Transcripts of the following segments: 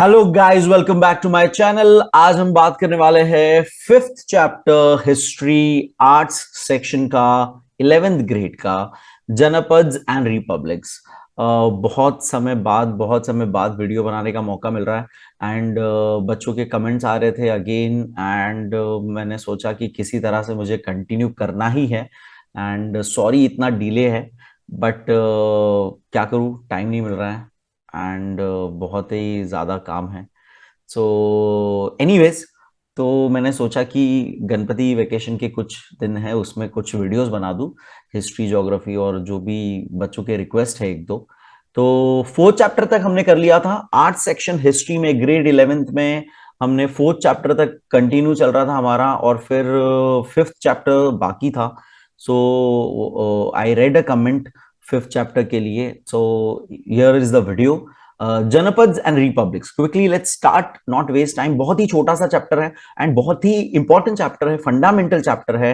Hello guys, welcome back to my channel. आज हम बात करने वाले हैं fifth chapter history arts section का 11th ग्रेड का जनपद्स एंड रिपब्लिक्स। बहुत समय बाद वीडियो बनाने का मौका मिल रहा है एंड बच्चों के कमेंट्स आ रहे थे अगेन एंड मैंने सोचा कि किसी तरह से मुझे कंटिन्यू करना ही है एंड सॉरी इतना डिले है बट क्या करूँ, टाइम नहीं मिल रहा है एंड बहुत ही ज़्यादा काम है। सो एनीवेज, तो मैंने सोचा कि गणपति वेकेशन के कुछ दिन है उसमें कुछ वीडियोस बना दूं, हिस्ट्री ज्योग्राफी और जो भी बच्चों के रिक्वेस्ट है एक दो। तो फोर्थ चैप्टर तक हमने कर लिया था। आर्ट सेक्शन हिस्ट्री में ग्रेड 11th में हमने फोर्थ चैप्टर तक कंटिन्यू चल रहा था हमारा और फिर फिफ्थ चैप्टर बाकी था। So I read a comment fifth chapter के लिए। So here is the video, Janapadas and republics. Quickly let's start, not waste time. बहुत ही छोटा सा चैप्टर है एंड बहुत ही इंपॉर्टेंट चैप्टर है, फंडामेंटल चैप्टर है।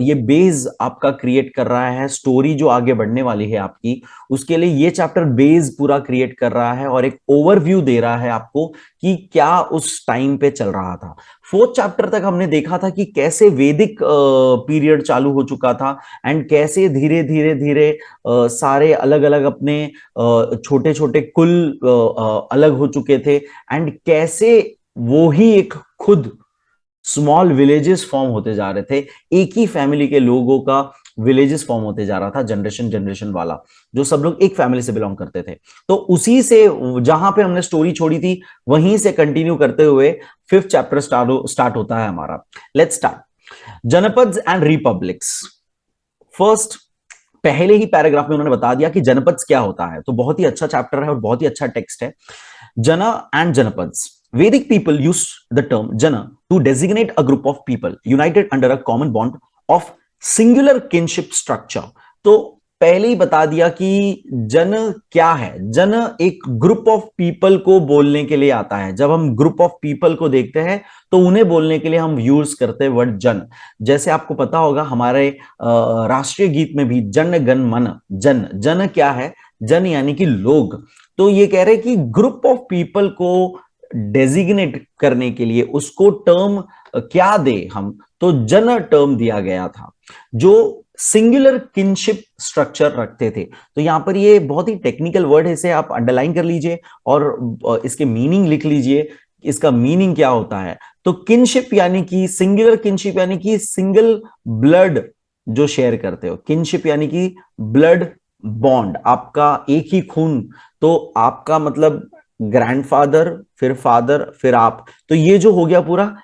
ये बेस आपका क्रिएट कर रहा है, स्टोरी जो आगे बढ़ने वाली है आपकी उसके लिए ये चैप्टर बेस पूरा क्रिएट कर रहा है और एक ओवरव्यू दे रहा है आपको कि क्या उस टाइम पे चल रहा था। फोर्थ चैप्टर तक हमने देखा था कि कैसे वैदिक पीरियड चालू हो चुका था एंड कैसे धीरे धीरे धीरे सारे अलग अलग अपने छोटे छोटे कुल अलग हो चुके थे एंड कैसे वो ही एक खुद स्मॉल विलेजेस फॉर्म होते जा रहे थे। एक ही फैमिली के लोगों का विलेजेस फॉर्म होते जा रहा था, जनरेशन जनरेशन वाला, जो सब लोग एक फैमिली से बिलोंग करते थे। तो उसी से जहां पे हमने स्टोरी छोड़ी थी वहीं से कंटिन्यू करते हुए फिफ्थ चैप्टर स्टार्ट होता है हमारा। Let's start. Janapadas and republics. First, पहले ही पैराग्राफ में उन्होंने बता दिया कि जनपद क्या होता है, तो बहुत ही अच्छा चैप्टर है और बहुत ही अच्छा टेक्स्ट है। जन and janapads. Vedic people used the term jana to designate a group of people united under a common bond of singular kinship structure। तो पहले ही बता दिया कि जन क्या है। जन एक ग्रुप ऑफ पीपल को बोलने के लिए आता है। जब हम ग्रुप ऑफ पीपल को देखते हैं तो उन्हें बोलने के लिए हम यूज करते हैं वर्ड जन। जैसे आपको पता होगा हमारे राष्ट्रीय गीत में भी जन गण मन जन। जन क्या है? जन यानी कि लोग। तो ये कह रहे कि ग्रुप ऑफ पीपल को डेजिग्नेट करने के लिए उसको टर्म क्या दे हम, तो जन टर्म दिया गया था जो सिंगुलर किनशिप स्ट्रक्चर रखते थे। तो यहां पर ये बहुत ही टेक्निकल वर्ड है, इसे आप अंडरलाइन कर लीजिए और इसके मीनिंग लिख लीजिए। इसका मीनिंग क्या होता है? तो किनशिप यानी कि सिंगुलर किनशिप यानी कि सिंगल ब्लड जो शेयर करते हो। किनशिप यानी कि ब्लड बॉन्ड, आपका एक ही खून। तो आपका मतलब ग्रैंडफादर, फिर फादर, फिर आप। तो ये जो हो गया पूरा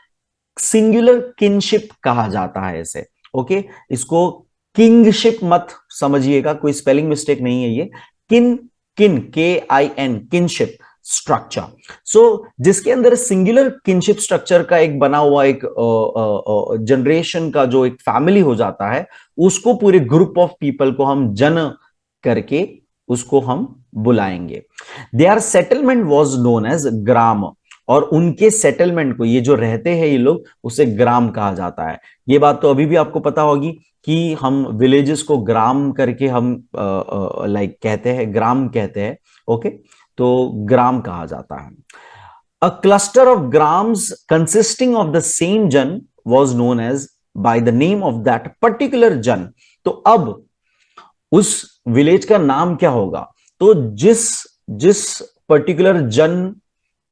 सिंगुलर किनशिप कहा जाता है इसे। ओके, इसको किंगशिप मत समझिएगा, कोई स्पेलिंग मिस्टेक नहीं है ये। किन, किन, KIN, किनशिप स्ट्रक्चर। सो जिसके अंदर सिंगुलर किनशिप स्ट्रक्चर का एक बना हुआ एक जनरेशन का जो एक फैमिली हो जाता है, उसको पूरे ग्रुप ऑफ पीपल को हम जन करके उसको हम बुलाएंगे। Their settlement was known as gram. और उनके सेटलमेंट को, ये जो रहते हैं ये लोग, उसे ग्राम कहा जाता है। ये बात तो अभी भी आपको पता होगी कि हम विलेजेस को ग्राम करके हम लाइक कहते हैं, ग्राम कहते हैं। ओके, तो ग्राम कहा जाता है। A cluster of grams consisting of the same jana was known as by the name of that particular jana. तो अब उस विलेज का नाम क्या होगा? तो जिस जिस पर्टिकुलर जन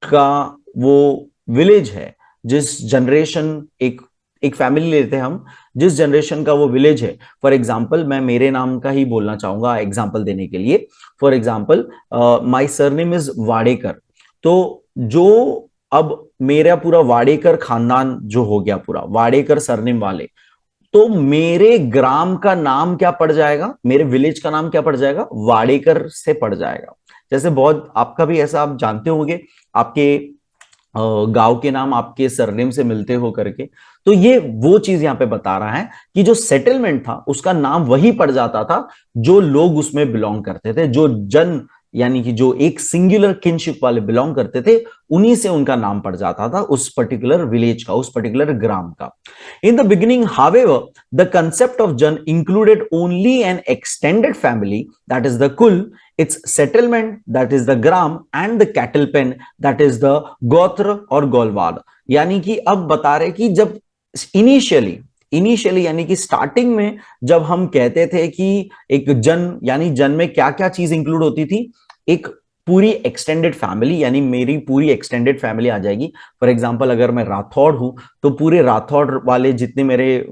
का वो विलेज है, जिस जनरेशन, एक एक फैमिली लेते हैं हम, जिस जनरेशन का वो विलेज है। फॉर एग्जाम्पल मैं मेरे नाम का ही बोलना चाहूंगा एग्जाम्पल देने के लिए। For example my surname is Wadekar. तो जो अब मेरा पूरा वाडेकर खानदान जो हो गया, पूरा वाडेकर सरनेम वाले, तो मेरे ग्राम का नाम क्या पड़ जाएगा? मेरे विलेज का नाम क्या पड़ जाएगा? वाडेकर से पड़ जाएगा। जैसे बहुत आपका भी ऐसा आप जानते होंगे, आपके गांव के नाम आपके सरनेम से मिलते हो करके। तो ये वो चीज यहां पे बता रहा है कि जो सेटलमेंट था उसका नाम वही पड़ जाता था जो लोग उसमें बिलोंग करते थे, जो जन यानी कि जो एक सिंगुलर किनशिप वाले बिलोंग करते थे, उन्हीं से उनका नाम पड़ जाता था उस पर्टिकुलर विलेज का, उस पर्टिकुलर ग्राम का। In the beginning however the concept of jana included only an extended family, that is the kula, its settlement, that is the gram, and the cattle pen, that is the गोत्र और गोलवाड़। यानी कि अब बता रहे कि जब इनिशियली यानी कि स्टार्टिंग में जब हम कहते थे कि एक जन, यानी जन में क्या क्या चीज इंक्लूड होती थी, एक पूरी एक्सटेंडेड फैमिली, यानी मेरी पूरी एक्सटेंडेड फैमिली आ जाएगी। फॉर एग्जांपल अगर मैं राठौड़ हूं तो पूरे राठौड़ वाले जितने मेरे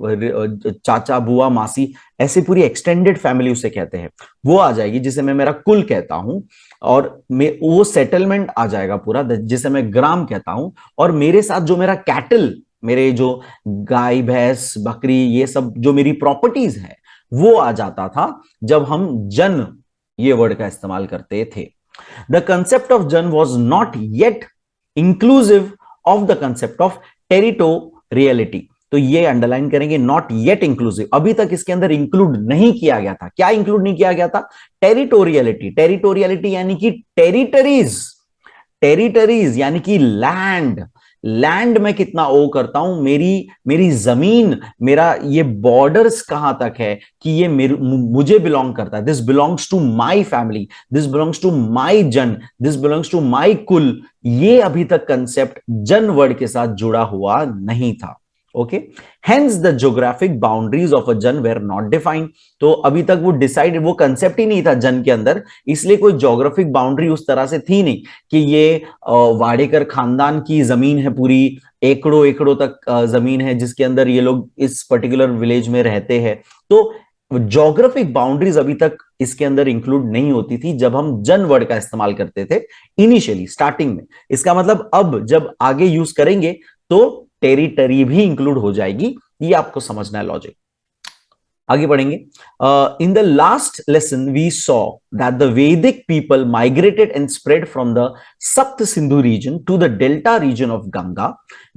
चाचा बुआ मासी, ऐसे पूरी एक्सटेंडेड फैमिली उसे कहते हैं, वो आ जाएगी जिसे मैं मेरा कुल कहता हूं। और मैं वो सेटलमेंट आ जाएगा पूरा जिसे मैं ग्राम कहता हूं। और मेरे साथ जो मेरा कैटल, मेरे जो गाय भैंस बकरी ये सब जो मेरी प्रॉपर्टीज है, वो आ जाता था जब हम जन ये वर्ड का इस्तेमाल करते थे। द कंसेप्ट ऑफ जन was not yet inclusive of the concept of territoriality. तो ये अंडरलाइन करेंगे, नॉट येट इंक्लूसिव, अभी तक इसके अंदर इंक्लूड नहीं किया गया था। क्या इंक्लूड नहीं किया गया था? टेरिटोरियलिटी। टेरिटोरियलिटी यानी कि टेरिटरीज, टेरिटरीज यानी कि लैंड। लैंड में कितना ओ करता हूं, मेरी मेरी जमीन, मेरा ये बॉर्डर्स कहां तक है कि ये मुझे बिलोंग करता है, this belongs to my family, this belongs to my जन, दिस बिलोंग्स टू माई कुल। ये अभी तक कंसेप्ट जन वर्ड के साथ जुड़ा हुआ नहीं था। Okay, hence the geographic boundaries of a जन वेर नॉट डिफाइंड। तो अभी तक वो डिसाइड, वो कंसेप्ट ही नहीं था जन के अंदर, इसलिए कोई ज्योग्राफिक बाउंड्री उस तरह से थी नहीं कि ये वाडेकर खानदान की जमीन है पूरी, एकड़ों एकड़ों तक जमीन है जिसके अंदर ये लोग इस पर्टिकुलर विलेज में रहते हैं। तो ज्योग्राफिक बाउंड्रीज अभी तक इसके अंदर इंक्लूड नहीं होती थी जब हम जन वर्ड का इस्तेमाल करते थे इनिशियली स्टार्टिंग में। इसका मतलब अब जब आगे यूज करेंगे तो टेरिटरी भी इंक्लूड हो जाएगी, ये आपको समझना है लॉजिक। आगे बढ़ेंगे। In the last lesson we saw that the Vedic people migrated and spread from the Sapta Sindhu region to the delta region of Ganga.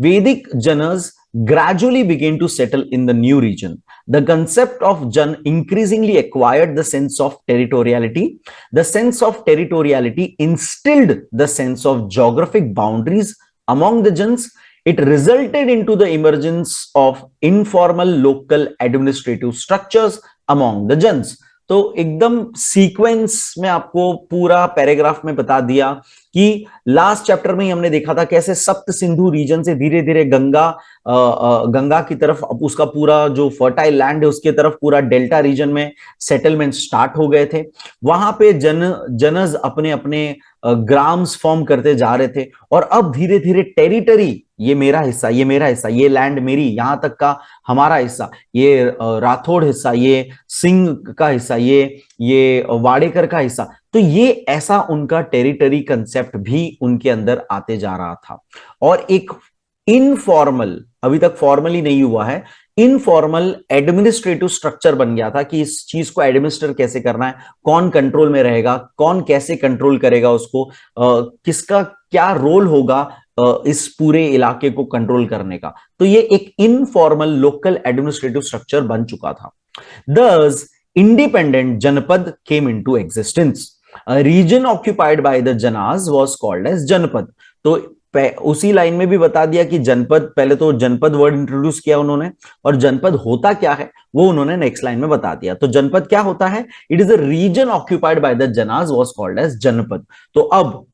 Vedic janas gradually began to settle in the new region. The concept of Jan increasingly acquired the sense of territoriality. The sense of territoriality instilled the sense of geographic boundaries among the Jans. It resulted into the emergence of informal local administrative structures among the Jans. तो एकदम sequence में आपको पूरा paragraph में बता दिया कि last chapter में ही हमने देखा था कैसे सप्त सिंधु रीजन से धीरे धीरे गंगा की तरफ उसका पूरा जो फर्टाइल लैंड है उसके तरफ पूरा डेल्टा रीजन में सेटलमेंट स्टार्ट हो गए थे। वहां पे जनज अपने अपने ग्राम्स फॉर्म करते जा रहे थे और अब धीरे धीरे टेरिटरी, ये मेरा हिस्सा, ये मेरा हिस्सा, ये लैंड मेरी, यहां तक का हमारा हिस्सा, ये राठौड़ हिस्सा, ये सिंह का हिस्सा, ये वाडेकर का हिस्सा। तो ये ऐसा उनका टेरिटरी कंसेप्ट भी उनके अंदर आते जा रहा था। और एक इनफॉर्मल, अभी तक फॉर्मली नहीं हुआ है, इनफॉर्मल एडमिनिस्ट्रेटिव स्ट्रक्चर बन गया था कि इस चीज को एडमिनिस्टर कैसे करना है, कौन कंट्रोल में रहेगा, कौन कैसे कंट्रोल करेगा उसको, किसका क्या रोल होगा इस पूरे इलाके को कंट्रोल करने का। तो ये एक इनफॉर्मल लोकल एडमिनिस्ट्रेटिव स्ट्रक्चर बन चुका था। Thus, independent जनपद came into existence. A region occupied by the Janas was called as जनपद। तो उसी लाइन में भी बता दिया कि जनपद, पहले तो जनपद वर्ड इंट्रोड्यूस किया उन्होंने, और जनपद होता क्या है वो उन्होंने नेक्स्ट लाइन में बता दिया। तो जनपद क्या होता है? It is a region occupied by the janas was called as janapada. तो अब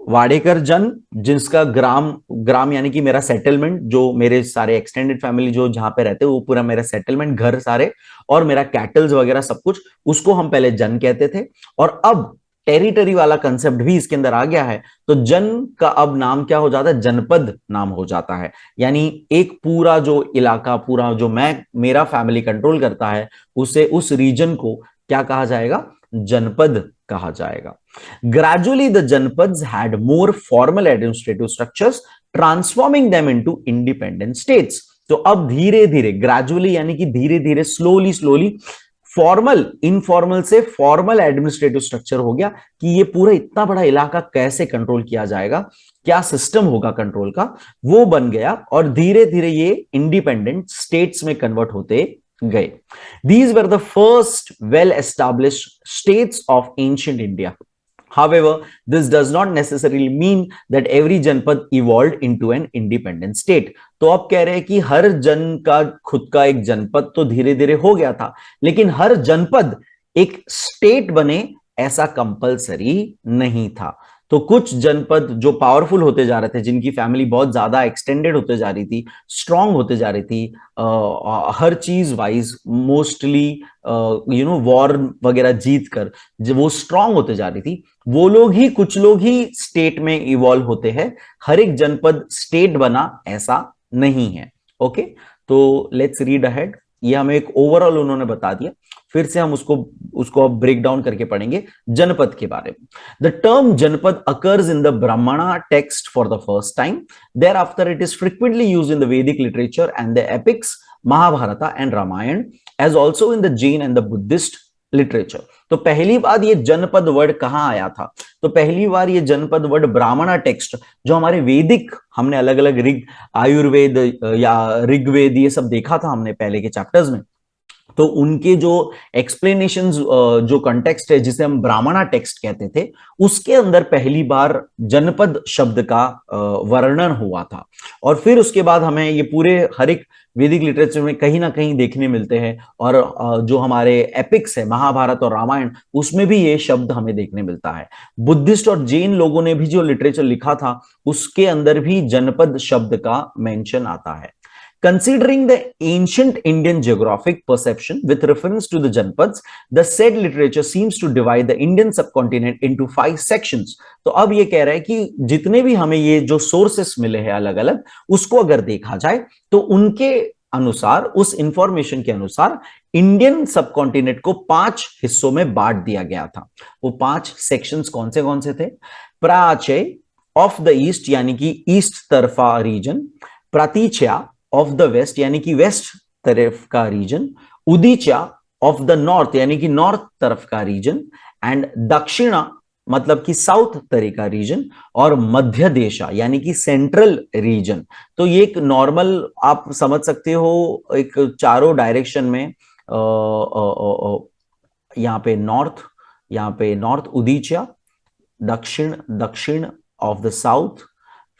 वाडेकर जन, जिसका ग्राम यानी कि मेरा सेटलमेंट, जो मेरे सारे एक्सटेंडेड फैमिली जो जहां पे रहते हैं वो पूरा मेरा सेटलमेंट, घर सारे, और मेरा कैटल्स वगैरह सब कुछ, उसको हम पहले जन कहते थे। और अब टेरिटरी वाला कंसेप्ट भी इसके अंदर आ गया है, तो जन का अब नाम क्या हो जाता है? जनपद नाम हो जाता है। यानी एक पूरा जो इलाका, पूरा जो मेरा फैमिली कंट्रोल करता है, उसे, उस रीजन को क्या कहा जाएगा? जनपद कहा जाएगा। Gradually, the Janpads had more formal administrative structures, transforming them into independent states. तो अब धीरे धीरे, ग्रेजुअली यानी कि धीरे धीरे, स्लोली स्लोली, फॉर्मल, इनफॉर्मल से फॉर्मल एडमिनिस्ट्रेटिव स्ट्रक्चर हो गया कि ये पूरा इतना बड़ा इलाका कैसे कंट्रोल किया जाएगा, क्या सिस्टम होगा कंट्रोल का, वो बन गया। और धीरे धीरे ये इंडिपेंडेंट स्टेट्स में कन्वर्ट होते गए। These were the first well established states of ancient India. However, this does not necessarily mean that every जनपद evolved into an independent state. तो अब कह रहे हैं कि हर जन का खुद का एक जनपद तो धीरे धीरे हो गया था, लेकिन हर जनपद एक स्टेट बने ऐसा कंपलसरी नहीं था। तो कुछ जनपद जो पावरफुल होते जा रहे थे, जिनकी फैमिली बहुत ज्यादा एक्सटेंडेड होते जा रही थी, स्ट्रांग होते जा रही थी, हर चीज वाइज, मोस्टली वॉर वगैरह जीत कर जब वो स्ट्रांग होते जा रही थी, वो लोग ही, कुछ लोग ही स्टेट में इवॉल्व होते हैं। हर एक जनपद स्टेट बना ऐसा नहीं है। ओके, तो लेट्स रीड अहेड। ये हमें एक ओवरऑल उन्होंने बता दिया, फिर से हम उसको उसको ब्रेक डाउन करके पढ़ेंगे जनपद के बारे में। The term janapada occurs in the Brahmana text for the first time, thereafter it is frequently used in the Vedic literature and the epics Mahabharata and Ramayana, as also in the Jain and the Buddhist literature. तो पहली बार ये जनपद word कहां आया था? तो पहली बार ये जनपद वर्ड ब्राह्मणा टेक्स्ट, जो हमारे वैदिक, हमने अलग अलग ऋग, आयुर्वेद या ऋग्वेद ये सब देखा था हमने पहले के चैप्टर्स में, तो उनके जो एक्सप्लेनेशंस, जो कंटेक्स्ट है जिसे हम ब्राह्मणा टेक्स्ट कहते थे, उसके अंदर पहली बार जनपद शब्द का वर्णन हुआ था। और फिर उसके बाद हमें ये पूरे हर एक वैदिक लिटरेचर में कहीं ना कहीं देखने मिलते हैं, और जो हमारे एपिक्स है महाभारत और रामायण, उसमें भी ये शब्द हमें देखने मिलता है। बुद्धिस्ट और जैन लोगों ने भी जो लिटरेचर लिखा था उसके अंदर भी जनपद शब्द का मेंशन आता है। Considering the ancient Indian geographic perception with reference to the Janpads, the said literature seems to divide the Indian subcontinent into 5 sections. तो अब ये कह रहा है कि जितने भी हमें ये जो सोर्सेस मिले हैं अलग अलग, उसको अगर देखा जाए तो उनके अनुसार, उस इंफॉर्मेशन के अनुसार, इंडियन सबकॉन्टिनेंट को 5 हिस्सों में बांट दिया गया था। वो 5 सेक्शंस कौन से थे? प्राच्य ऑफ द ईस्ट, यानी कि ईस्ट तरफा रीजन, प्रातीच्या ऑफ द वेस्ट, यानी कि वेस्ट तरफ का रीजन, उदीचा ऑफ द नॉर्थ, यानी कि नॉर्थ तरफ का रीजन, एंड दक्षिणा मतलब कि साउथ तरह का रीजन, और मध्य देशा यानी कि सेंट्रल रीजन। तो ये एक नॉर्मल आप समझ सकते हो, एक चारों डायरेक्शन में, यहाँ पे नॉर्थ उदीचा, दक्षिण दक्षिण ऑफ द साउथ,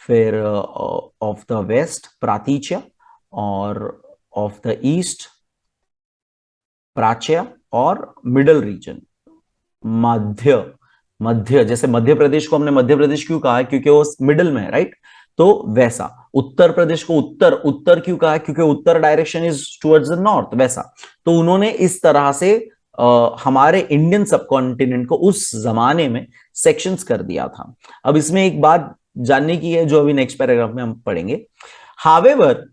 फिर ऑफ द वेस्ट प्रातीच्या, और ऑफ द ईस्ट प्राच्य, और मिडल रीजन मध्य। मध्य, जैसे मध्य प्रदेश को हमने मध्य प्रदेश क्यों कहा है? क्योंकि वो मिडल में है, राइट? तो वैसा उत्तर प्रदेश को उत्तर उत्तर क्यों कहा है? क्योंकि uttar direction is towards the north, वैसा। तो उन्होंने इस तरह से हमारे इंडियन सबकॉन्टिनेंट को उस जमाने में सेक्शंस कर दिया था। अब इसमें एक बात जानने की है जो अभी नेक्स्ट पैराग्राफ में हम पढ़ेंगे। However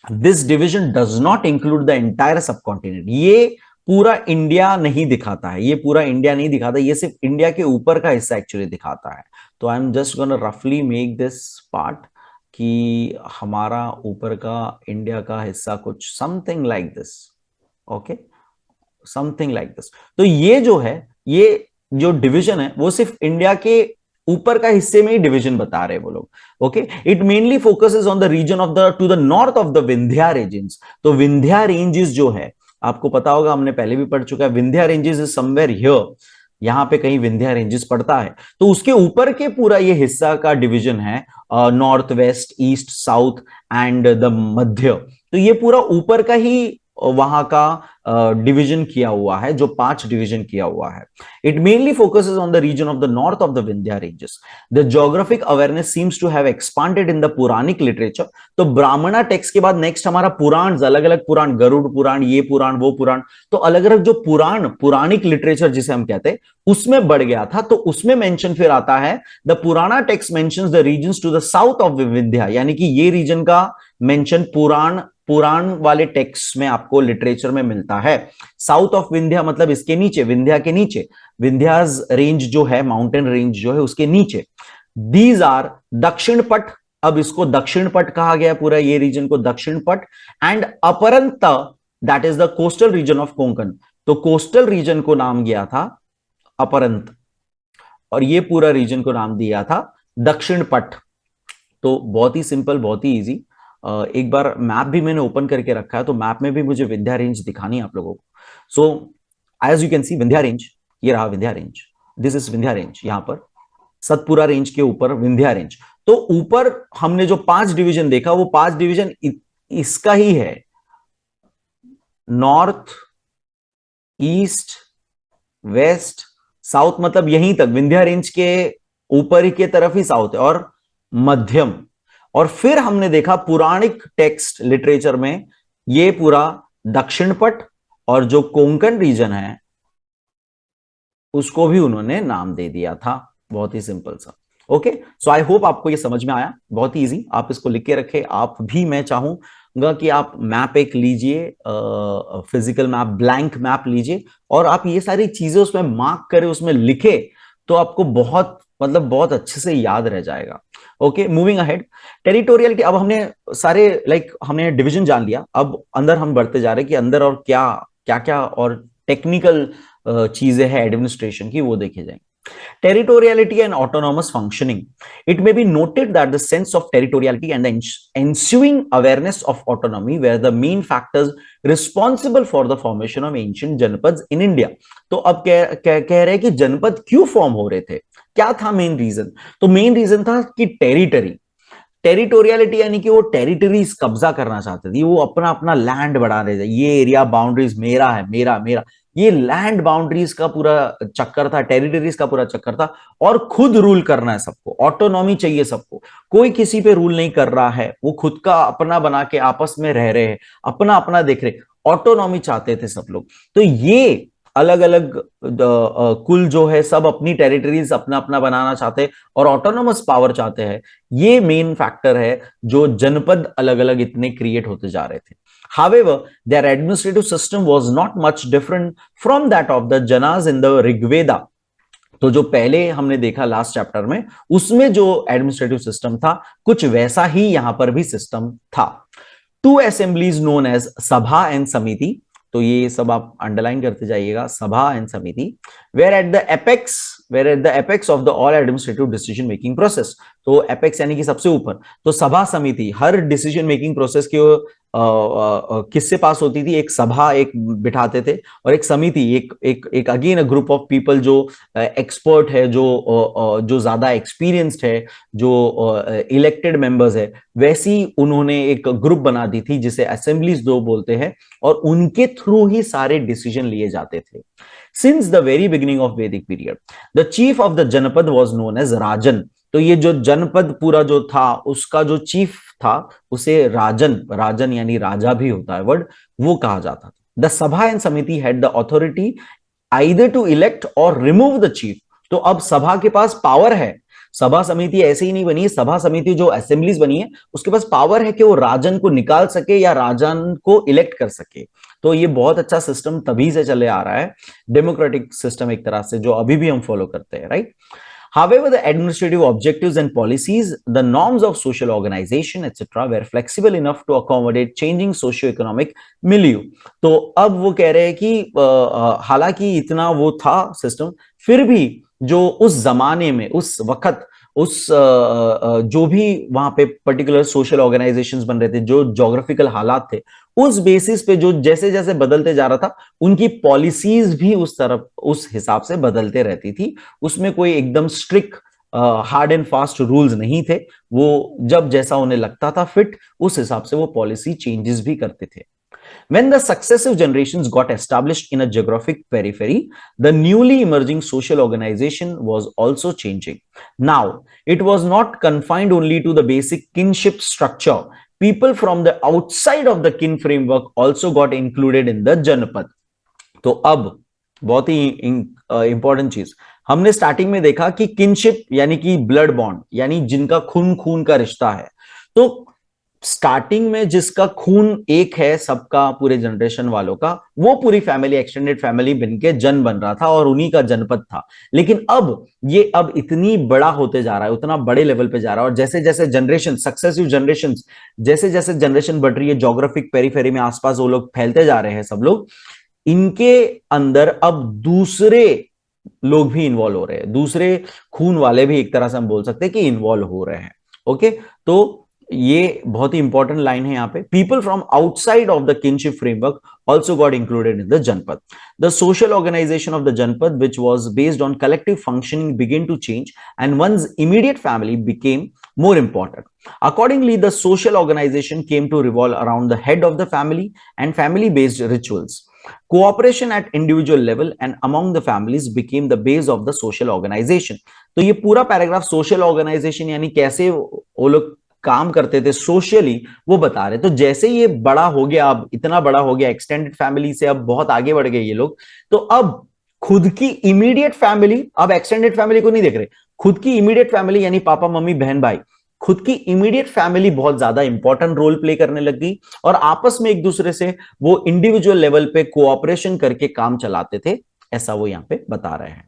this division does not include the entire subcontinent. ये पूरा इंडिया नहीं दिखाता है, ये पूरा इंडिया नहीं दिखाता, ये सिर्फ इंडिया के ऊपर का हिस्सा एक्चुअली दिखाता है। तो आई एम जस्ट गोना रफली मेक दिस पार्ट कि हमारा ऊपर का इंडिया का हिस्सा कुछ something like this. Okay, something like this. तो ये जो है, ये जो डिवीजन है वो सिर्फ इंडिया के ऊपर का हिस्से में ही डिवीजन बता रहे हैं वो लोग। Okay, it mainly focuses on the region of the to the north of the Vindhya ranges. तो विंध्या रेंजेस जो है, आपको पता होगा, हमने पहले भी पढ़ चुका है, Vindhya ranges is somewhere here, यहां पे कहीं विंध्या रेंजेस पड़ता है। तो उसके ऊपर के पूरा ये हिस्सा का डिवीजन है north west east south and the madhya. तो ये पूरा ऊपर का ही वहां का डिवीजन किया हुआ है, जो 5 डिवीजन किया हुआ है। It mainly focuses on the region of the north of the Vindhya ranges. The geographic awareness seems to have expanded in the Puranic literature. तो ब्राह्मणा टेक्स्ट के बाद नेक्स्ट हमारा पुराण, अलग अलग पुराण, गरुड़ पुराण, ये पुराण वो पुराण, तो अलग अलग जो पुराण, पुराणिक लिटरेचर जिसे हम कहते हैं, उसमें बढ़ गया था। तो उसमें मेंशन फिर आता है, the Purana text mentions the regions to the south of Vindhya, यानी कि ये रीजन का मेंशन पुराण वाले टेक्स्ट में आपको लिटरेचर में मिलता है। साउथ ऑफ विंध्या मतलब इसके नीचे, विंध्या के नीचे, विंध्याज रेंज जो है, माउंटेन रेंज जो है, उसके नीचे। दीज आर दक्षिण पट, अब इसको दक्षिण पट कहा गया, पूरा ये रीजन को Dakshinapatha, and Aparanta, that is the coastal region of Konkan. तो कोस्टल रीजन को नाम गया था अपरंत, और ये पूरा रीजन को नाम दिया था दक्षिण पट। तो बहुत ही सिंपल, बहुत ही इजी। एक बार मैप भी मैंने ओपन करके रखा है, तो मैप में भी मुझे विंध्या रेंज दिखानी है आप लोगों को। So as you can see Vindhya range, ये रहा Vindhya range. This is Vindhya range, यहां पर सतपुरा रेंज के ऊपर विंध्या रेंज। तो ऊपर हमने जो 5 डिवीजन देखा वो 5 डिवीजन इसका ही है, नॉर्थ, ईस्ट, वेस्ट, साउथ, मतलब यहीं तक विंध्या रेंज के ऊपर ही के तरफ ही साउथ है, और मध्यम। और फिर हमने देखा पुराणिक टेक्स्ट लिटरेचर में ये पूरा दक्षिण पट और जो कोंकण रीजन है उसको भी उन्होंने नाम दे दिया था। बहुत ही सिंपल सा। ओके, सो आई होप आपको ये समझ में आया, बहुत ही इजी। आप इसको लिख के रखे। आप भी, मैं चाहूंगा कि आप मैप एक लीजिए, फिजिकल मैप, ब्लैंक मैप लीजिए, और आप ये सारी चीजें उसमें मार्क करें, उसमें लिखे, तो आपको बहुत, मतलब बहुत अच्छे से याद रह जाएगा। Okay, moving ahead, territoriality. अब हमने सारे हमने डिवीजन जान लिया, अब अंदर हम बढ़ते जा रहे हैं कि अंदर और क्या क्या क्या और टेक्निकल चीजें हैं एडमिनिस्ट्रेशन की, वो देखे जाएंगे। Territoriality and autonomous functioning. It may be noted that the sense of territoriality and the ensuing awareness of autonomy were the main factors responsible for the formation of ancient जनपद in India. तो अब कह रहे हैं कि जनपद क्यों form हो रहे थे, क्या था मेन रीजन? तो मेन रीजन था कि टेरिटरी, टेरिटोरियलिटी, यानी कि वो टेरिटरीज कब्जा करना चाहते थे, वो अपना अपना लैंड बढ़ा रहे थे, ये एरिया बाउंड्रीज मेरा है, मेरा मेरा, ये लैंड बाउंड्रीज का पूरा चक्कर था, टेरिटरीज का पूरा चक्कर था। और खुद रूल करना है सबको, ऑटोनॉमी चाहिए सबको, कोई किसी पे रूल नहीं कर रहा है, वो खुद का अपना बना के आपस में रह रहे हैं, अपना अपना देख रहे, ऑटोनॉमी चाहते थे सब लोग। तो ये अलग अलग कुल जो है सब अपनी टेरिटरीज अपना अपना बनाना चाहते हैं और ऑटोनोमस पावर चाहते हैं। ये मेन फैक्टर है जो जनपद अलग अलग इतने क्रिएट होते जा रहे थे। However, their administrative system was not much different from that of the Janas in the Rigveda. तो जो पहले हमने देखा लास्ट चैप्टर में, उसमें जो एडमिनिस्ट्रेटिव सिस्टम था कुछ वैसा ही यहां पर भी सिस्टम था। टू असेंबलीज नोन एज सभा एंड समिति, तो ये सब आप अंडरलाइन करते जाइएगा, sabha and samiti, were at the apex of the all administrative decision making process. तो एपेक्स यानी कि सबसे ऊपर, तो सभा समिति हर डिसीजन मेकिंग प्रोसेस के किससे पास होती थी? एक सभा एक बिठाते थे, और एक समिति, एक again a group of people जो एक्सपर्ट है, जो ज्यादा एक्सपीरियंस्ड है, जो इलेक्टेड मेंबर्स है, वैसी उन्होंने एक ग्रुप बना दी थी जिसे असेंबलीज दो बोलते हैं, और उनके थ्रू ही सारे डिसीजन लिए जाते थे। Since the very beginning of Vedic period the chief of the janapada was known as rajan. तो ये जो जनपद पूरा जो था उसका जो चीफ था उसे राजन, राजन यानी राजा भी होता है वर्ड, वो कहा जाता था। The sabha and samiti had the authority either to elect or remove the chief. तो अब सभा के पास पावर है, सभा समिति ऐसे ही नहीं बनी है, सभा समिति जो असेंबलीज बनी है उसके पास पावर है कि वो राजन को निकाल सके या राजन को इलेक्ट कर सके। तो ये बहुत अच्छा सिस्टम तभी से चले आ रहा है, डेमोक्रेटिक सिस्टम एक तरह से, जो अभी भी हम फॉलो करते हैं, right. However, the administrative objectives and policies, the norms of social organization, etc., were flexible enough to accommodate changing socio-economic milieu. तो अब वो कह रहे हैं कि हालांकि इतना वो था सिस्टम, फिर भी जो उस जमाने में, उस वक्त, उस जो भी वहां पे पर्टिकुलर सोशल ऑर्गेनाइजेशंस बन रहे थे, जो ज्योग्राफिकल हालात थे, उस बेसिस पे जो जैसे जैसे बदलते जा रहा था, उनकी पॉलिसीज भी उस तरफ उस हिसाब से बदलते रहती थी। उसमें कोई एकदम strict hard and fast rules नहीं थे, वो जब जैसा उन्हें लगता था फिट, उस हिसाब से वो पॉलिसी चेंजेस भी करते थे। When the successive generations got established in a geographic periphery, the newly emerging social organization was also changing. Now, it was not confined only to the basic kinship structure. People from the outside of the kin framework also got included in the Janpad. तो अब बहुत ही important चीज हमने starting में देखा कि kinship यानी कि ब्लड बॉन्ड, यानी जिनका खून खून का रिश्ता है। तो स्टार्टिंग में जिसका खून एक है सबका, पूरे जनरेशन वालों का, वो पूरी फैमिली, एक्सटेंडेड फैमिली बनके जन बन रहा था और उन्हीं का जनपद था। लेकिन अब ये अब इतनी बड़ा होते जा रहा है, उतना बड़े लेवल पे जा रहा है, और जैसे जैसे जनरेशन, सक्सेसिव जनरेशन, जैसे जैसे जनरेशन बढ़ रही है, ज्योग्राफिक पेरिफेरी में आसपास वो लोग फैलते जा रहे हैं सब लोग, इनके अंदर अब दूसरे लोग भी इन्वॉल्व हो रहे हैं, दूसरे खून वाले भी एक तरह से हम बोल सकते हैं कि इन्वॉल्व हो रहे हैं। ओके, तो ये बहुत ही इंपॉर्टेंट लाइन है यहाँ पे, people from outside of the kinship framework also got included in the Janpad. The social organization of the Janpad, which was based on collective functioning, began to change, and one's immediate family became more important. Accordingly, the social organization came to revolve around the head of the family and family-based rituals. Cooperation at individual level and among the families became the base of the social organization. तो ये पूरा paragraph social organisation यानी कैसे वो लोग काम करते थे सोशली वो बता रहे। तो जैसे ये बड़ा हो गया, अब इतना बड़ा हो गया, एक्सटेंडेड फैमिली से अब बहुत आगे बढ़ गए ये लोग, तो अब खुद की इमीडिएट फैमिली, अब एक्सटेंडेड फैमिली को नहीं देख रहे, खुद की इमीडिएट फैमिली यानी पापा मम्मी बहन भाई, खुद की इमीडिएट फैमिली बहुत ज्यादा इंपॉर्टेंट रोल प्ले करने लग गई और आपस में एक दूसरे से वो इंडिविजुअल लेवल पे कोऑपरेशन करके काम चलाते थे, ऐसा वो यहां पे बता रहे हैं।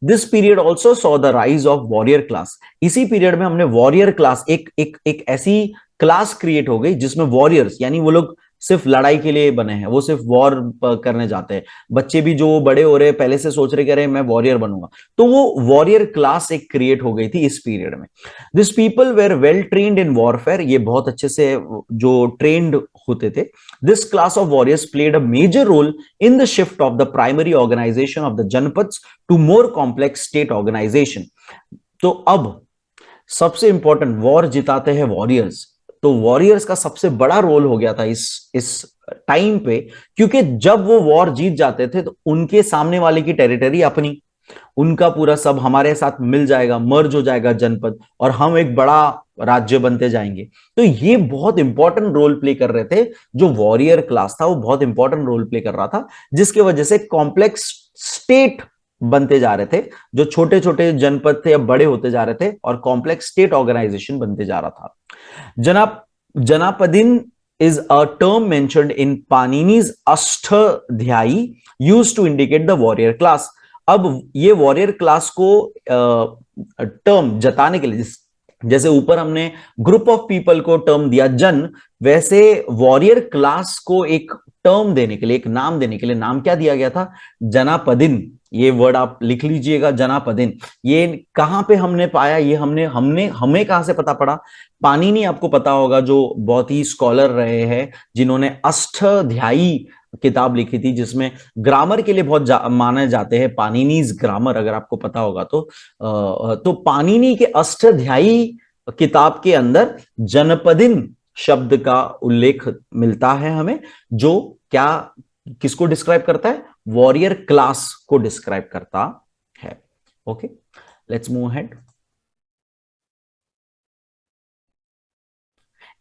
This period also saw the rise of warrior class. इसी पीरियड में हमने वॉरियर क्लास, एक ऐसी क्लास क्रिएट हो गई जिसमें वॉरियर्स यानी वो लोग सिर्फ लड़ाई के लिए बने हैं, वो सिर्फ वॉर करने जाते हैं। बच्चे भी जो बड़े हो रहे पहले से सोच रहे कह रहे मैं वॉरियर बनूंगा, तो वो वॉरियर क्लास एक क्रिएट हो गई थी इस पीरियड में। This people were well trained in warfare, ये बहुत अच्छे से जो ट्रेन्ड होते थे। This class of warriors played a major role in the shift of the primary organisation of the janapadas to more complex state organisation. तो अब सबसे इंपॉर्टेंट, वॉर जिताते हैं वॉरियर्स, तो वॉरियर्स का सबसे बड़ा रोल हो गया था इस टाइम पे, क्योंकि जब वो वॉर जीत जाते थे तो उनके सामने वाले की टेरिटरी अपनी, उनका पूरा सब हमारे साथ मिल जाएगा, मर्ज हो जाएगा जनपद और हम एक बड़ा राज्य बनते जाएंगे। तो ये बहुत इंपॉर्टेंट रोल प्ले कर रहे थे, जो वॉरियर क्लास था वो बहुत इंपॉर्टेंट रोल प्ले कर रहा था, जिसकी वजह से कॉम्प्लेक्स स्टेट बनते जा रहे थे। जो छोटे छोटे जनपद थे अब बड़े होते जा रहे थे और कॉम्प्लेक्स स्टेट ऑर्गेनाइजेशन बनते जा रहा था। जनापदिन is a term mentioned in Panini's Ashtadhyayi used to indicate the warrior class। अब ये वॉरियर क्लास को टर्म जताने के लिए, जैसे ऊपर हमने ग्रुप ऑफ पीपल को टर्म दिया जन, वैसे वॉरियर क्लास को एक टर्म देने के लिए, एक नाम देने के लिए, नाम क्या दिया गया था? जनापदिन। ये वर्ड आप लिख लीजिएगा, जनापदिन। ये कहां पे हमने पाया? ये हमें कहां से पता पड़ा? पाणिनि आपको पता होगा, जो बहुत ही स्कॉलर रहे हैं, जिन्होंने अष्टाध्यायी किताब लिखी थी, जिसमें ग्रामर के लिए बहुत माने जाते हैं, पाणिनीज ग्रामर, अगर आपको पता होगा तो पाणिनि के अष्टाध्यायी किताब के अंदर जनपदिन शब्द का उल्लेख मिलता है हमें, जो क्या किसको डिस्क्राइब करता है? वॉरियर क्लास को डिस्क्राइब करता है। Okay, let's move ahead.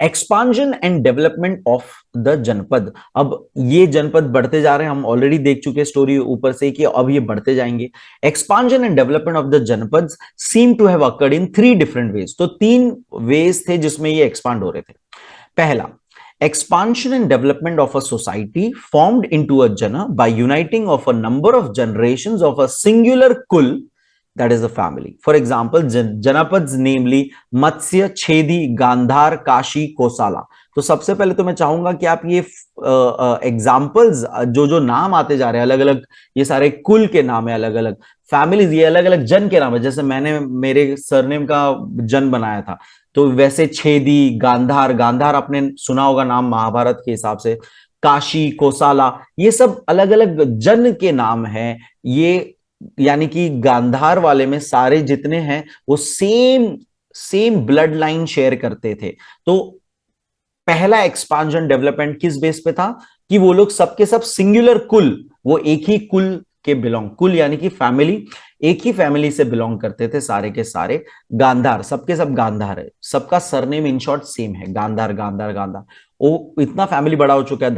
Expansion and development of the जनपद। अब ये जनपद बढ़ते जा रहे हैं, हम ऑलरेडी देख चुके स्टोरी ऊपर से कि अब ये बढ़ते जाएंगे। Expansion and development of the janapada seem to have occurred in 3 different ways. तो 3 वेज थे जिसमें ये एक्सपांड हो रहे थे। पहला, expansion and development of a society formed into a jana by uniting of a number of generations of a singular kul, that is the family. For example, janapads namely मत्स्य, छेदी, गांधार, काशी, कोसाला। तो सबसे पहले तो मैं चाहूंगा कि आप ये एग्जाम्पल्स जो नाम आते जा रहे हैं अलग अलग, ये सारे कुल के नाम है, अलग अलग फैमिलीज, ये अलग अलग जन के नाम है। जैसे मैंने मेरे सरनेम का जन बनाया था, तो वैसे छेदी, गांधार, गांधार आपने सुना होगा नाम महाभारत के हिसाब से, काशी, कोसाला, ये सब अलग अलग जन के नाम हैं। ये यानी कि गांधार वाले में सारे जितने हैं वो सेम ब्लड लाइन शेयर करते थे। तो पहला एक्सपांशन डेवलपमेंट किस बेस पे था? कि वो लोग सबके सब सिंगुलर कुल, वो एक ही कुल के बिलोंग, कुल यानी कि फैमिली, एक ही फैमिली से बिलोंग करते थे सारे के सारे। गांधार, सबके सब गांधार है, सबका सरनेम इन शॉर्ट सेम है, गांधार गांधार गांधार। वो इतना फैमिली बड़ा हो चुका है,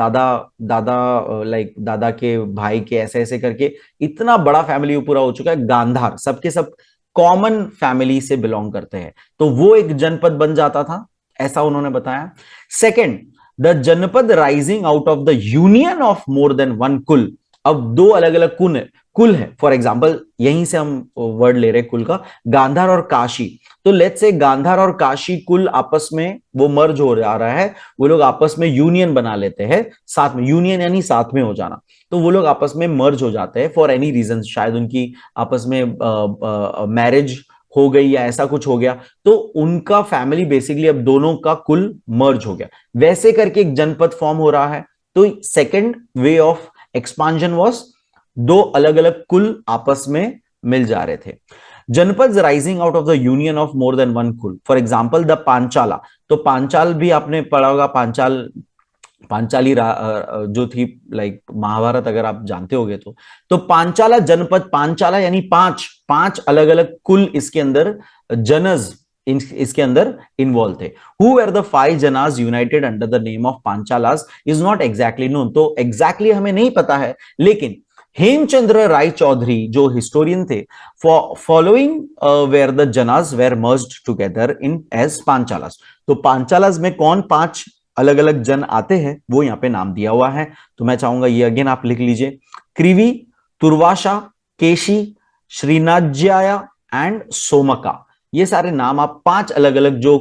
दादा के भाई के ऐसे ऐसे करके इतना बड़ा फैमिली पूरा हो चुका है। गांधार सबके सब कॉमन फैमिली से बिलोंग करते हैं, तो वो एक जनपद बन जाता था, ऐसा उन्होंने बताया। सेकेंड, द जनपद rising out of the union of more than one कुल। अब 2 अलग अलग कुल है। फॉर एग्जाम्पल, यहीं से हम वर्ड ले रहे हैं कुल का, गांधार और काशी। तो लेट्स से गांधार और काशी कुल आपस में वो मर्ज हो जा रहा है, वो लोग आपस में यूनियन बना लेते हैं, साथ में, यूनियन यानी साथ में हो जाना। तो वो लोग आपस में मर्ज हो जाते हैं फॉर एनी रीजन, शायद उनकी आपस में मैरिज हो गई या ऐसा कुछ हो गया, तो उनका फैमिली बेसिकली अब दोनों का कुल मर्ज हो गया, वैसे करके एक जनपद फॉर्म हो रहा है। तो second way of expansion was दो अलग अलग कुल आपस में मिल जा रहे थे। जनपद rising out of the union of more than one कुल, फॉर एग्जाम्पल द पांचाला। तो पांचाल भी आपने पढ़ा होगा, पांचाल पांचाली जो थी, लाइक महाभारत अगर आप जानते होगे तो पांचाला जनपद, पांचाला यानी पांच पांच अलग अलग कुल इसके अंदर जनज इसके अंदर इन्वॉल्व थे। Who were the five janas united under the name of Panchalas is not exactly known. तो एग्जैक्टली हमें नहीं पता है, लेकिन हेमचंद्र राय चौधरी जो हिस्टोरियन थे, following where the janas were merged together in as Panchalas. तो पांचालास में कौन पांच अलग अलग जन आते हैं वो यहां पे नाम दिया हुआ है। तो मैं चाहूंगा ये अगेन आप लिख लीजिए, क्रिवी, तुर्वाशा, केशी, श्रीनाज्याया एंड सोमका। ये सारे नाम आप पांच अलग अलग जो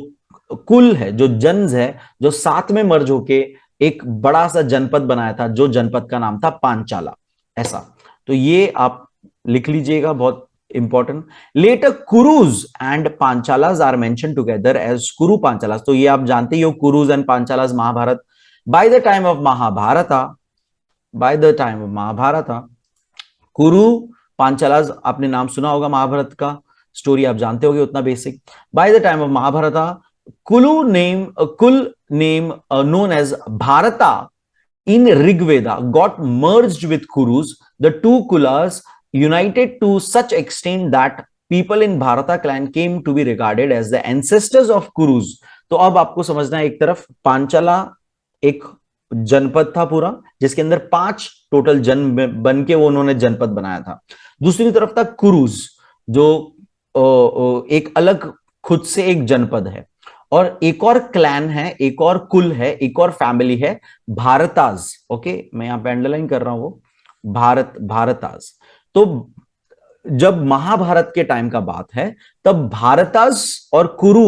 कुल है, जो जन्स है, जो साथ में मर्ज होके एक बड़ा सा जनपद बनाया था, जो जनपद का नाम था पांचाला, ऐसा। तो ये आप लिख लीजिएगा, बहुत important. Later Kurus and Panchalas are mention together as Kuru Panchalas. तो ये आप जानते ही हो, Kurus and Panchalas Mahabharata. By the time of Mahabharata, by the time of Mahabharata, Kuru Panchalas, आपने नाम सुना होगा, महाभारत का स्टोरी आप जानते होगे उतना basic. By the time of Mahabharata, kula name known as Bharata in Rigveda got merged with Kurus. The two Kulas united to such extent that people in Bharata clan came to be regarded as the ancestors of Kurus. तो अब आपको समझना है, एक तरफ पांचाला एक जनपद था पूरा, जिसके अंदर पांच टोटल जन बन के वो उन्होंने जनपद बनाया था। दूसरी तरफ था कुरुज, जो एक अलग खुद से एक जनपद है, और एक और क्लैन है, एक और कुल है, एक और फैमिली है, भारताज। ओके, मैं यहां पे अंडरलाइन कर रहा हूं वो भारताज। तो जब महाभारत के टाइम का बात है, तब भारताज और कुरु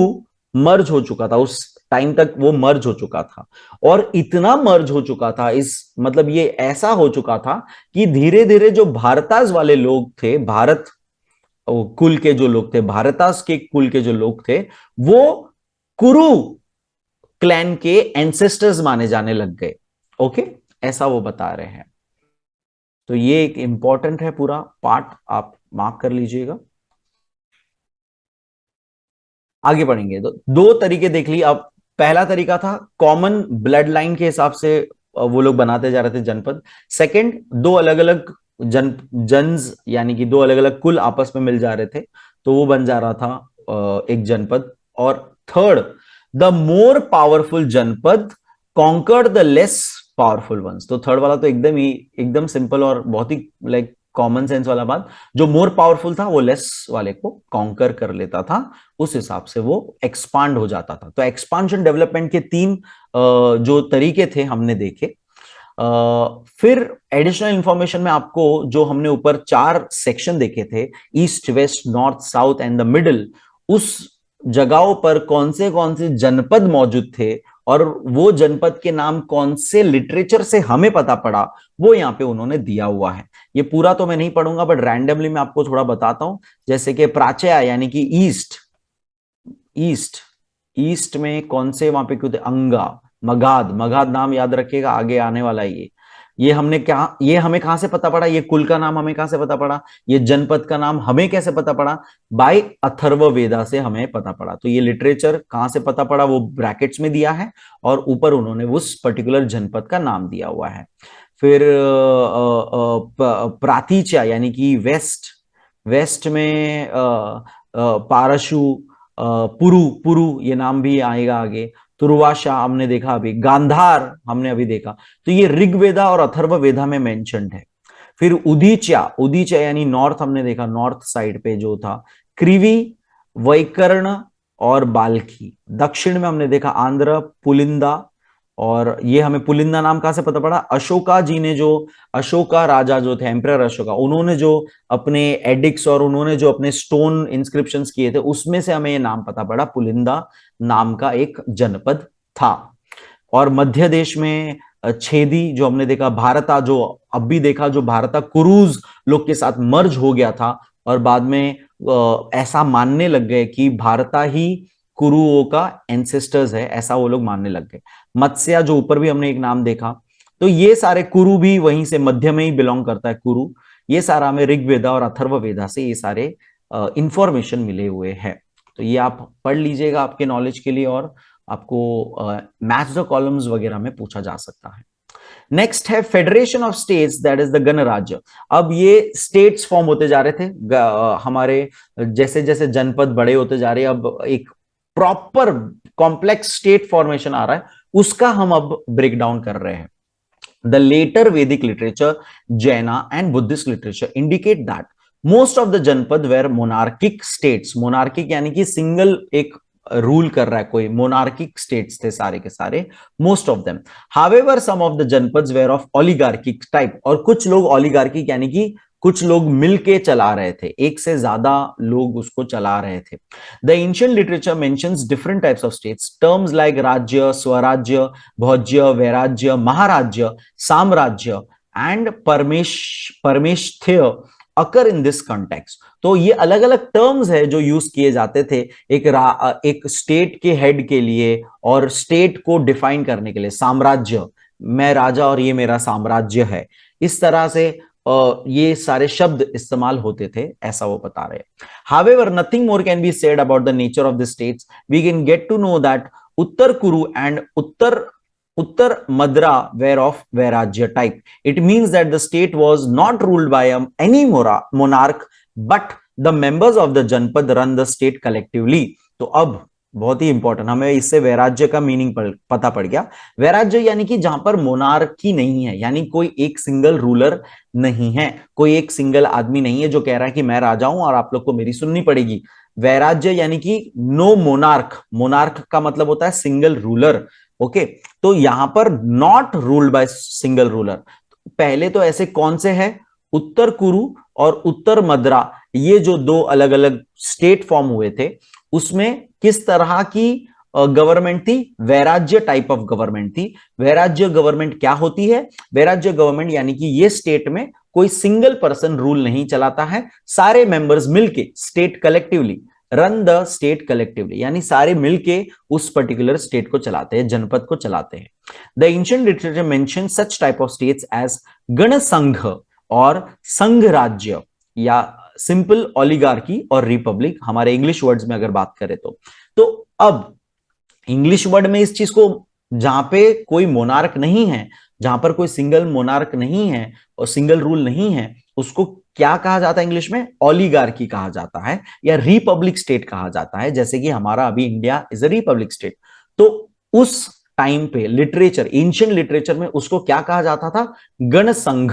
मर्ज हो चुका था, उस टाइम तक वो मर्ज हो चुका था, और इतना मर्ज हो चुका था, इस मतलब ये ऐसा हो चुका था कि धीरे धीरे जो भारताज वाले लोग थे, भारत कुल के जो लोग थे, भारतास के कुल के जो लोग थे, वो कुरु क्लैन के एंसेस्टर्स माने जाने लग गए। ओके, ऐसा वो बता रहे हैं। तो ये एक इंपॉर्टेंट है पूरा पार्ट, आप मार्क कर लीजिएगा। आगे बढ़ेंगे तो दो तरीके देख ली। अब पहला तरीका था कॉमन ब्लड लाइन के हिसाब से वो लोग बनाते जा रहे थे जनपद। सेकंड, दो अलग अलग जन्स यानी कि दो अलग अलग कुल आपस में मिल जा रहे थे, तो वो बन जा रहा था एक जनपद। और third, the more powerful janapada conquered the less powerful ones. तो थर्ड वाला तो एकदम सिंपल और बहुत ही लाइक कॉमन सेंस वाला बात, जो मोर पावरफुल था वो लेस वाले को कॉन्कर कर लेता था, उस हिसाब से वो एक्सपांड हो जाता था। तो एक्सपांशन डेवलपमेंट के तीन जो तरीके थे हमने देखे। फिर एडिशनल इंफॉर्मेशन में आपको जो हमने ऊपर चार सेक्शन देखे थे, east, west, north, south and the middle, उस जगहों पर कौन से जनपद मौजूद थे और वो जनपद के नाम कौन से लिटरेचर से हमें पता पड़ा, वो यहां पे उन्होंने दिया हुआ है। ये पूरा तो मैं नहीं पढ़ूंगा, बट रैंडमली मैं आपको थोड़ा बताता हूं। जैसे कि प्राचया यानी कि ईस्ट, ईस्ट में कौन से वहां पे क्यों थे, अंगा, मगाध नाम याद रखिएगा, आगे आने वाला है ये हमें कहां से पता पड़ा, ये कुल का नाम हमें कहां से पता पड़ा, ये जनपद का नाम हमें कैसे पता पड़ा, बाय अथर्ववेदा से हमें पता पड़ा। तो ये लिटरेचर कहां से पता पड़ा वो ब्रैकेट्स में दिया है, और ऊपर उन्होंने उस पर्टिकुलर जनपद का नाम दिया हुआ है। फिर प्रातीच्या यानी कि वेस्ट में पारशु, पुरु ये नाम भी आएगा आगे। तुर्वाशा हमने देखा, अभी गांधार हमने अभी देखा। तो ये ऋग्वेदा और अथर्ववेदा में मेंशन्ड है। फिर उदीच्या यानी नॉर्थ हमने देखा, नॉर्थ साइड पे जो था क्रिवी, वैकर्ण और बाल्खी। दक्षिण में हमने देखा आंध्र, पुलिंदा, और ये हमें पुलिंदा नाम कहां से पता पड़ा, अशोका जी ने, जो अशोका राजा जो थे, एम्परर अशोका, उन्होंने जो अपने एडिक्स और उन्होंने जो अपने स्टोन इंस्क्रिप्शंस किए थे, उसमें से हमें ये नाम पता पड़ा, पुलिंदा नाम का एक जनपद था। और मध्य देश में छेदी जो हमने देखा, भारता जो अब भी देखा, जो भारता कुरूज लोग के साथ मर्ज हो गया था और बाद में ऐसा मानने लग गए कि भारता ही कुरुओं का एंसेस्टर्स है, ऐसा वो लोग मानने लग गए। मत्स्या जो ऊपर भी हमने एक नाम देखा, तो ये सारे कुरु भी वहीं से, मध्य में ही बिलोंग करता है कुरु। ये सारा हमें ऋग्वेदा और अथर्ववेदा से ये सारे इंफॉर्मेशन मिले हुए हैं। तो ये आप पढ़ लीजिएगा आपके नॉलेज के लिए, और आपको मैच द कॉलम्स वगैरह में पूछा जा सकता है। नेक्स्ट है federation of states, that is the गणराज्य। अब ये स्टेट्स फॉर्म होते जा रहे थे, हमारे जैसे जैसे जनपद बड़े होते जा रहे हैं, अब एक प्रॉपर कॉम्प्लेक्स स्टेट फॉर्मेशन आ रहा है, उसका हम अब ब्रेक डाउन कर रहे हैं। The later Vedic literature, Jaina and Buddhist literature indicate that most of the Janpad were monarchic states. Monarchic यानी कि सिंगल एक रूल कर रहा है कोई, monarchic states थे सारे के सारे, most of them. However, some of the Janpads were of oligarchic type, और कुछ लोग oligarchic यानी कि कुछ लोग मिलके चला रहे थे, एक से ज्यादा लोग उसको चला रहे थे। The ancient literature mentions different types of states. Terms like Rajya, Swarajya, Bhojya, Vairajya, Maharajya, samrajya and parameshthya occur in this context. तो ये अलग अलग टर्म्स है जो यूज किए जाते थे एक स्टेट के हेड के लिए और स्टेट को डिफाइन करने के लिए। साम्राज्य, मैं राजा और ये मेरा साम्राज्य है, इस तरह से ये सारे शब्द इस्तेमाल होते थे, ऐसा वो बता रहे हैं। However, nothing more can be said about the nature of the states. We can get to know that Uttar Kuru and Uttar Madra were of Vairajya type. It means that the state was not ruled by any monarch, but the members of the Janpad run the state collectively. तो अब बहुत ही important, हमें इससे वैराज्य का meaning पता पड़ गया। वैराज्य यानी कि जहां पर मोनार्की नहीं है, यानी कोई एक सिंगल रूलर नहीं है, कोई एक सिंगल आदमी नहीं है जो कह रहा है कि मैं राजा हूं और आप लोग को मेरी सुननी पड़ेगी। वैराज्य यानी कि नो मोनार्क, मोनार्क का मतलब होता है सिंगल रूलर। ओके, तो यहां पर not ruled by single ruler. पहले तो ऐसे कौन से हैं? उत्तर कुरु और उत्तर मद्रा, ये जो दो अलग अलग स्टेट फॉर्म हुए थे, उसमें किस तरह की गवर्नमेंट थी? वैराज्य टाइप ऑफ गवर्नमेंट थी। वैराज्य गवर्नमेंट क्या होती है? वैराज्य गवर्नमेंट यानी कि ये स्टेट में कोई सिंगल पर्सन रूल नहीं चलाता है, सारे मेंबर्स मिलके state collectively run the state collectively, यानी सारे मिलके उस पर्टिकुलर स्टेट को चलाते हैं, जनपद को चलाते हैं। The ancient literature mention such type of states as gana sangha और संघ राज्य, या सिंपल ओलिगार्की और रिपब्लिक, हमारे इंग्लिश वर्ड्स में अगर बात करें तो अब इंग्लिश वर्ड में इस चीज को, जहां पे कोई मोनार्क नहीं है, जहां पर कोई सिंगल मोनार्क नहीं है और सिंगल रूल नहीं है, उसको क्या कहा जाता है इंग्लिश में? ओलिगार्की कहा जाता है या रिपब्लिक स्टेट कहा जाता है, जैसे कि हमारा अभी India is a republic state. तो उस टाइम पे लिटरेचर, एंशिएंट लिटरेचर में उसको क्या कहा जाता था? गण संघ,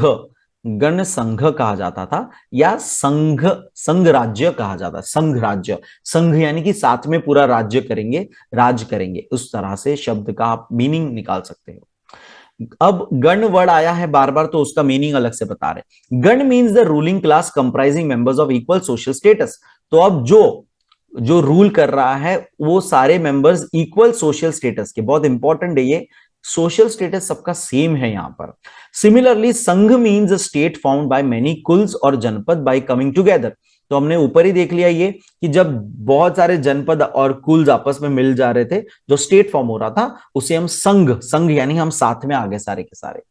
गण संघ कहा जाता था, या संघ, संघ राज्य कहा जाता, संघ राज्य, संघ यानी कि साथ में पूरा राज्य करेंगे, राज करेंगे, उस तरह से शब्द का आप मीनिंग निकाल सकते हो। अब गण वर्ड आया है बार बार, तो उसका मीनिंग अलग से बता रहे। गण means the ruling class comprising members of equal social status. तो अब जो जो रूल कर रहा है वो सारे मेंबर्स इक्वल सोशल स्टेटस के, बहुत इंपॉर्टेंट है ये, सोशल स्टेटस सबका सेम है यहां पर। Similarly sangha means a state found by many kulas और जनपद बाय कमिंग टुगेदर। तो हमने ऊपर ही देख लिया ये कि जब बहुत सारे जनपद और कुल्स आपस में मिल जा रहे थे, जो स्टेट फॉर्म हो रहा था, उसे हम संघ, संघ यानी हम साथ में आ गए सारे के सारे।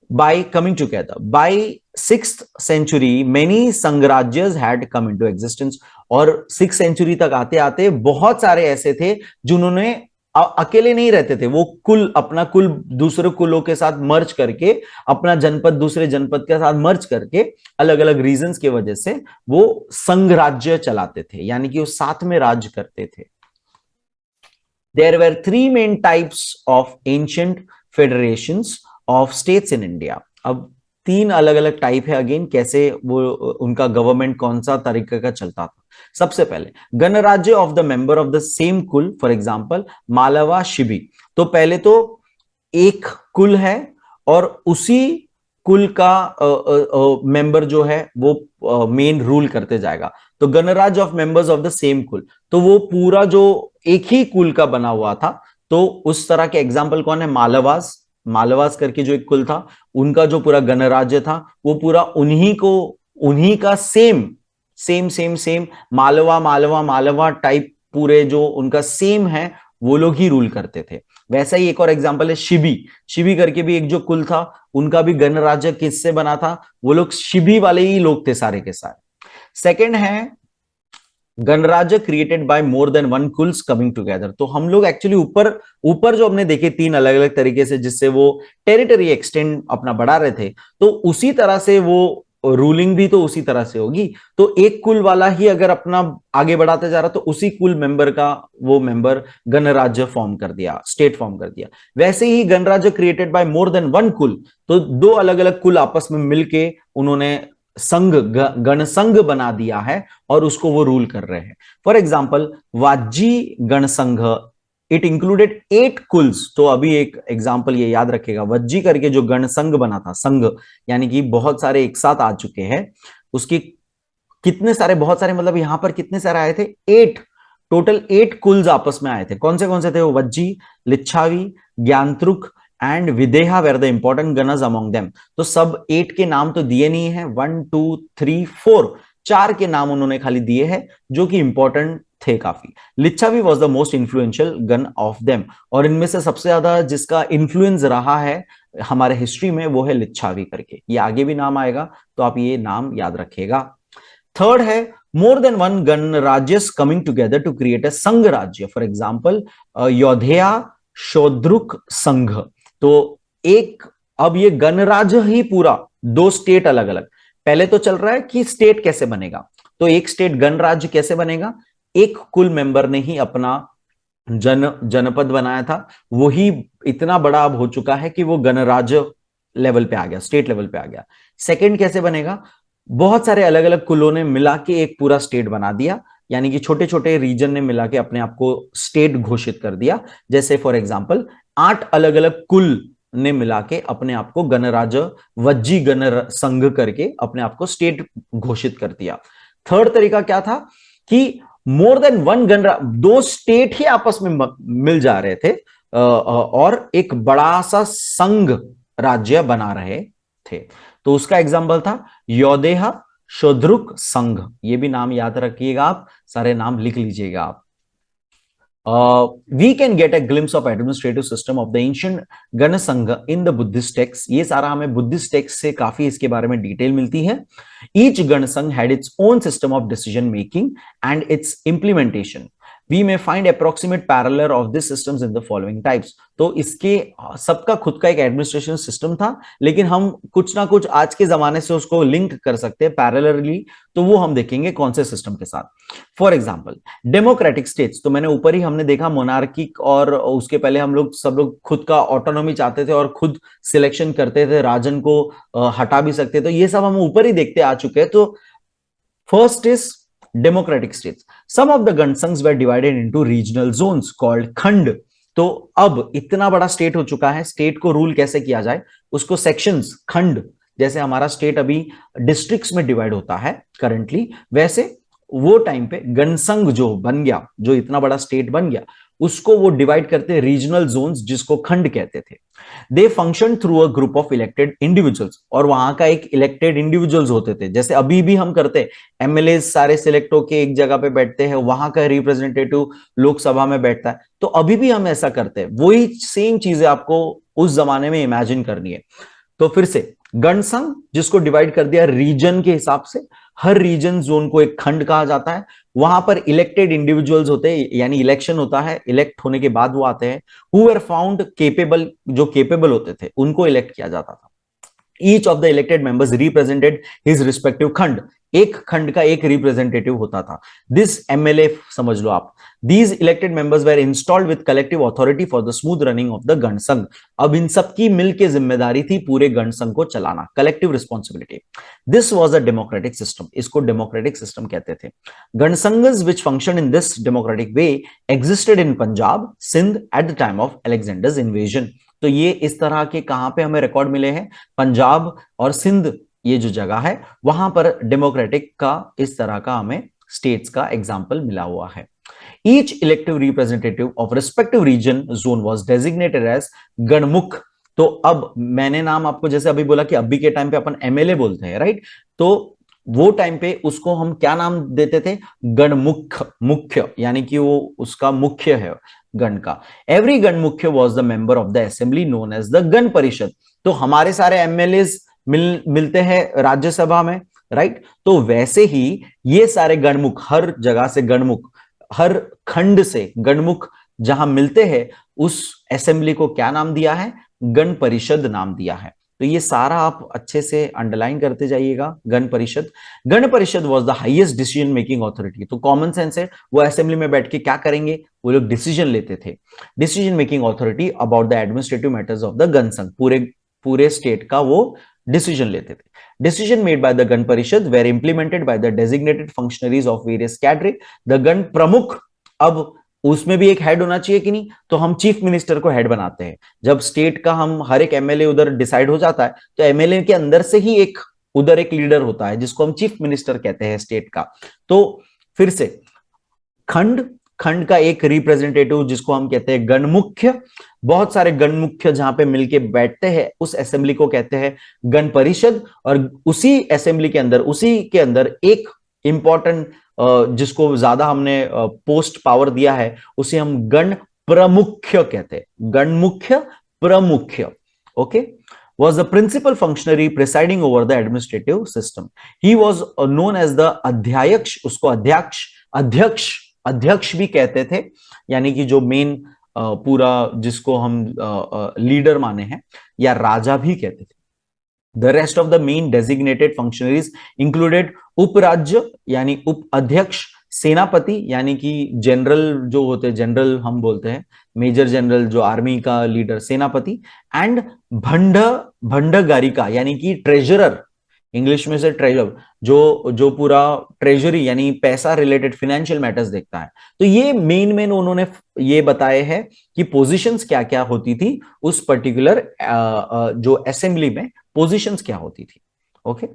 by coming together by 6th century many संघराज्यस had come into existence। और 6th century तक आते आते बहुत सारे ऐसे थे जिन्होंने अकेले नहीं रहते थे, वो कुल, अपना कुल दूसरे कुलों के साथ मर्ज करके, अपना जनपद दूसरे जनपद के साथ मर्ज करके, अलग अलग रीजंस की वजह से वो संघ राज्य चलाते थे, यानी कि वो साथ में राज करते थे। There were three main types of ancient federations of states in India। अब तीन अलग अलग टाइप है, अगेन कैसे वो उनका गवर्नमेंट कौन सा तरीके का चलता था। सबसे पहले गणराज्य of the member of the same कुल, फॉर एग्जांपल मालवा शिबी। तो पहले तो एक कुल है और उसी कुल का मेंबर जो है वो मेन रूल करते जाएगा। तो गणराज्य of members of the same कुल, तो वो पूरा जो एक ही कुल का बना हुआ था, तो उस तरह के एग्जाम्पल कौन है? मालवास, मालवास करके जो एक कुल था, उनका जो पूरा गणराज्य था वो पूरा उन्हीं का same same same same, Malwa Malwa Malwa type पूरे जो उनका सेम है, वो लोग ही रूल करते थे। वैसा ही एक और एग्जांपल है शिबी। शिबी करके भी एक जो कुल था, उनका भी गणराज्य किससे बना था, वो लोग शिबी वाले ही लोग थे सारे के सारे। सेकंड है ganarajya created by more than one kulas coming together. तो हम लोग एक्चुअली ऊपर ऊपर जो हमने देखे तीन अलग अलग तरीके से जिससे वो टेरिटरी एक्सटेंड अपना बढ़ा रहे थे, तो उसी तरह से वो रूलिंग भी तो उसी तरह से होगी। तो एक कुल वाला ही अगर अपना आगे बढ़ाते जा रहा तो उसी कुल मेंबर का वो मेंबर गणराज्य फॉर्म कर दिया, स्टेट फॉर्म कर दिया। वैसे ही गणराज्य created by more than one कुल, तो दो अलग अलग कुल आपस में मिलके उन्होंने संघ, गणसंघ बना दिया है और उसको वो रूल कर रहे हैं। For example Vajji ganasangha, it included 8 kulas. तो अभी एक एग्जाम्पल ये याद रखेगा, वज्जी करके जो गणसंघ बना था, संघ यानी कि बहुत सारे एक साथ आ चुके हैं, उसकी कितने सारे, बहुत सारे मतलब यहां पर कितने सारे आए थे, 8, टोटल 8 कुल्स आपस में आए थे। कौन से थे वो, Vajji, Lichchhavi, Jnatrika and Videha were the important ganas among them. तो सब 8 के नाम तो दिए नहीं है, 1 2 3 4, 4 के नाम उन्होंने खाली दिए हैं जो कि इंपॉर्टेंट थे काफी। Lichchhavi was the most influential gana of them, और इनमें से सबसे ज्यादा जिसका इन्फ्लुएंस रहा है हमारे हिस्ट्री में वो है लिच्छावी करके। ये आगे भी नाम आएगा तो आप ये नाम याद रखिएगा। थर्ड है more than one ganarajyas coming together to create a sangha rajya. For example योधेया शोद्रुक संघ। तो एक, अब ये गणराज्य ही पूरा दो स्टेट अलग अलग, पहले तो चल रहा है कि स्टेट कैसे बनेगा, तो एक स्टेट गणराज्य कैसे बनेगा, एक कुल मेंबर ने ही अपना जनपद बनाया था, वही इतना बड़ा अब हो चुका है कि वो गणराज्य लेवल पे आ गया, स्टेट लेवल पे आ गया। सेकंड कैसे बनेगा, बहुत सारे अलग अलग कुलों ने मिला के एक पूरा स्टेट बना दिया, यानी कि छोटे छोटे रीजन ने मिला के अपने आप को स्टेट घोषित कर दिया। जैसे फॉर एग्जांपल 8 अलग अलग कुल ने मिला के अपने आप को गणराज्य, वज्जी गण संघ करके अपने आप को स्टेट घोषित कर दिया। थर्ड तरीका क्या था कि मोर देन वन दो स्टेट ही आपस में मिल जा रहे थे और एक बड़ा सा संघ राज्य बना रहे थे। तो उसका एग्जाम्पल था योदेहा शोद्रुक संघ। ये भी नाम याद रखिएगा, आप सारे नाम लिख लीजिएगा आप। We can get a glimpse of administrative system of the ancient Ganasangha in the Buddhist texts। ये सारा हमें बुद्धिस्ट टेक्स्ट से काफी इसके बारे में डिटेल मिलती है। Each Ganasangh had its own system of decision making and its implementation। We may find approximate parallel of these systems in the following types। तो इसके सबका खुद का एक एडमिनिस्ट्रेशन सिस्टम था, लेकिन हम कुछ ना कुछ आज के जमाने से उसको लिंक कर सकते हैं पैरेलली, तो वो हम देखेंगे कौन से सिस्टम के साथ। फॉर एग्जाम्पल डेमोक्रेटिक स्टेट्स, तो मैंने ऊपर ही हमने देखा मोनार्किक, और उसके पहले हम लोग सब लोग खुद का ऑटोनॉमी चाहते थे और खुद सिलेक्शन करते थे, राजन को हटा भी सकते, तो ये सब हम ऊपर ही देखते आ चुके हैं। तो first is democratic states. Some of the ganasanghas were divided into regional zones called khanda. तो अब इतना बड़ा स्टेट हो चुका है, स्टेट को रूल कैसे किया जाए उसको सेक्शंस, खंड, जैसे हमारा स्टेट अभी डिस्ट्रिक्ट्स में डिवाइड होता है करंटली, वैसे वो टाइम पे गणसंघ जो बन गया, जो इतना बड़ा स्टेट बन गया, उसको वो डिवाइड करते रीजनल जोन्स, जिसको खंड कहते थे। They function through a group of elected individuals, और वहां का एक इलेक्टेड इंडिविजुअल्स होते थे, जैसे अभी भी हम करते हैं, एमएलए सारे सिलेक्ट होके एक जगह पे बैठते हैं, वहां का रिप्रेजेंटेटिव लोकसभा में बैठता है, तो अभी भी हम ऐसा करते हैं। वही सेम चीजें आपको उस जमाने में इमेजिन करनी है। तो फिर से गणसंघ जिसको डिवाइड कर दिया रीजन के हिसाब से, हर रीजन जोन को एक खंड कहा जाता है, वहां पर इलेक्टेड इंडिविजुअल्स होते हैं, यानी इलेक्शन होता है, इलेक्ट होने के बाद वो आते हैं, हु वर फाउंड केपेबल, जो केपेबल होते थे उनको इलेक्ट किया जाता था। Each of the elected members represented his respective खंड, एक खंड का एक रिप्रेजेंटेटिव होता था। दिस एमएलए समझ लो आप, these elected members were installed with collective authority for the smooth running of the ganasangha. अब इन सबकी मिलकर जिम्मेदारी थी पूरे गणसंघ को चलाना, collective responsibility. This was a democratic system, इसको डेमोक्रेटिक सिस्टम कहते थे। गणसंघs which function in this democratic way existed in Punjab, Sindh at the time of Alexander's invasion। तो ये इस तरह के कहां पे हमें रिकॉर्ड मिले हैं, पंजाब और सिंध, ये जो जगह है वहां पर डेमोक्रेटिक का इस तरह का हमें स्टेट्स का एग्जांपल मिला हुआ है। Each elective representative of respective region zone was designated as ganamukha. तो अब मैंने नाम आपको जैसे अभी बोला कि अभी के टाइम पे अपन एमएलए बोलते हैं, राइट, तो वो टाइम पे उसको हम क्या नाम देते थे? गणमुख्य, मुख्य, यानी कि वो उसका मुख्य है गण का। Every gana mukhya was the member of the assembly known as the gana parishad. तो हमारे सारे एमएलए मिलते हैं राज्यसभा में, राइट? तो वैसे ही ये सारे गणमुख, हर जगह से गणमुख, हर खंड से गणमुख जहां मिलते हैं, उस असेंबली को क्या नाम दिया है? गण परिषद नाम दिया है। तो ये सारा आप अच्छे से अंडरलाइन करते जाइएगा। Gana Parishad, Gana Parishad was the highest decision making authority. तो कॉमन सेंस है, वो असेंबली में बैठ के क्या करेंगे? वो लोग डिसीजन लेते थे। Decision making authority about the administrative matters of the गण संघ, पूरे पूरे स्टेट का वो डिसीजन लेते थे। Decision made by the gana parishad were implemented by the designated functionaries of various cadre. The gana pramukh, अब उसमें भी एक हेड होना चाहिए कि नहीं? तो हम चीफ मिनिस्टर को हेड बनाते हैं। जब स्टेट का हम हर एक एमएलए उधर डिसाइड हो जाता है, तो एमएलए के अंदर से ही एक उधर एक लीडर होता है जिसको हम चीफ मिनिस्टर कहते हैं स्टेट का। तो फिर से खंड, खंड का एक रिप्रेजेंटेटिव जिसको हम कहते हैं गणमुख्य, बहुत सारे गणमुख्य जहां पे मिलके बैठते हैं, उस असेंबली को कहते हैं गण परिषद। और उसी असेंबली के अंदर, उसी के अंदर एक इंपॉर्टेंट, जिसको ज्यादा हमने पोस्ट पावर दिया है, उसे हम गण प्रमुख्य कहते हैं। गणमुख्य, प्रमुख्य, okay, was the principal functionary presiding over the administrative system. He was known as the अध्यायक्ष, उसको अध्यक्ष, अध्यक्ष, अध्यक्ष भी कहते थे, यानी कि जो मेन पूरा जिसको हम लीडर माने हैं, या राजा भी कहते थे। The rest of the main designated functionaries included उपराज्य यानी उप अध्यक्ष, सेनापति यानी कि जनरल जो होते हैं, जनरल हम बोलते हैं, मेजर जनरल जो आर्मी का लीडर, सेनापति, एंड भंड, भंडागारिका यानी कि ट्रेजरर, इंग्लिश में से ट्रेजर, जो पूरा ट्रेजरी यानी पैसा रिलेटेड फाइनेंशियल मैटर्स देखता है। तो ये मेन उन्होंने ये बताए हैं कि पोजीशंस क्या क्या होती थी उस पर्टिकुलर जो असेंबली में, पोजीशंस क्या होती थी। ओके,